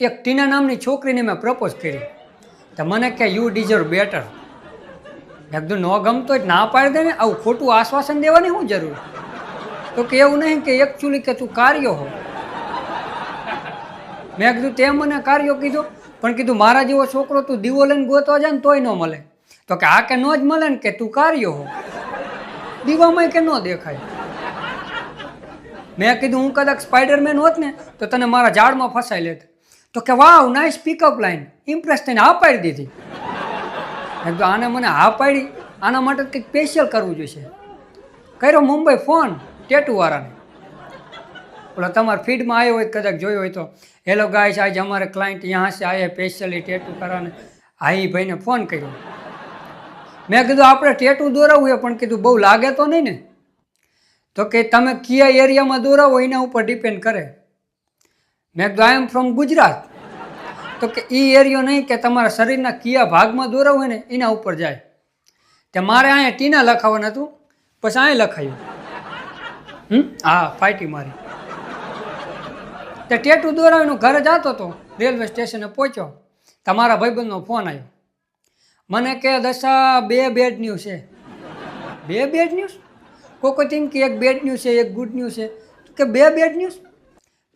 એક ટીના નામની છોકરીને મેં પ્રપોઝ કરી તો મને કે યુ ડિઝર્વ બેટર. મેં કીધું ન ગમતો જ ના પાડી દે ને, આવું ખોટું આશ્વાસન દેવાની શું જરૂર? તો કે એવું નહીં કે એકચ્યુઅલી કે તું કાર્યો હો. મેં કીધું તે મને કાર્યો કીધું, પણ કીધું મારા જેવો છોકરો તું દીવો લઈને ગોતવા જાય ને તોય ન મળે. તો કે આ કે ન જ મળે ને કે તું કાર્યો હો, દીવામાં કે ન દેખાય. મેં કીધું હું કદાચ સ્પાઈડરમેન હોત ને તો તને મારા ઝાડમાં ફસાઈ લેત. તો કે wow nice pickup line, impress થઈને હા પાડી દીધી. મેં કીધું આને મને હા પાડી, આના માટે કંઈક સ્પેશિયલ કરવું જોઈશે. કર્યો મુંબઈ ફોન ટેટુવાળાને. ઓલા તમારા ફીડમાં આવ્યો હોય કદાચ જોયો હોય તો, હેલો ગાઈસ આજે અમારે ક્લાइंट यहाँ से आए स्पेशली ટેટુ કરાવને. હા એ ભાઈને ફોન કર્યો. મેં કીધું આપણે ટેટુ દોરાવવું છે પણ કીધું બહુ લાગે તો નહીં ને? તો કે તમે કયા એરિયામાં દોરાવો એના ઉપર ડિપેન્ડ કરે. મેં કીધું આઈ એમ ફ્રોમ ગુજરાત. તો કે એ એરિયો નહીં કે તમારા શરીરના કયા ભાગમાં દોરાવું હોય ને એના ઉપર જાય. તે મારે અહીંયા ટીના લખાવવાનું હતું, પછી અહીં લખાયું. હા ફાઈટી મારી. તે ટેટુ દોરાવીને ઘરે જતો હતો, રેલવે સ્ટેશને પહોંચ્યો, તમારા ભાઈબંધનો ફોન આવ્યો. મને કે દશા 2 બેડ ન્યૂઝ છે. 2 બેડ ન્યૂઝ? કોઈ ટીમ કે એક બેડ ન્યૂઝ છે એક ગુડ ન્યૂઝ છે. કે 2 બેડ ન્યૂઝ?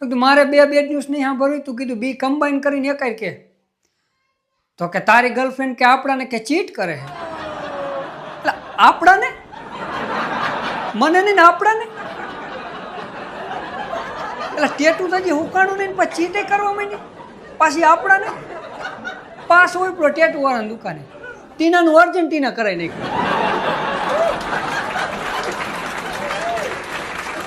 તો મારે 2 બેડ ન્યૂઝ નહીં સાંભળવી. તું કીધું બી કમ્બાઈન કરીને એકાય કે. તો કે તારી ગર્લફ્રેન્ડ કે આપણાને કે ચીટ કરે છે. એટલે આપણાને? મને નહીં ને આપણાને? એટલે ટેટુ તો હજી હુકાણું નહીં પછી ચીટે કરવા માંડી, પાછી આપણાને? પાસ હોય પેલો ટેટુ વાળાની દુકાને ટીનાનું અર્જન્ટિના કરાવી નાખ્યું.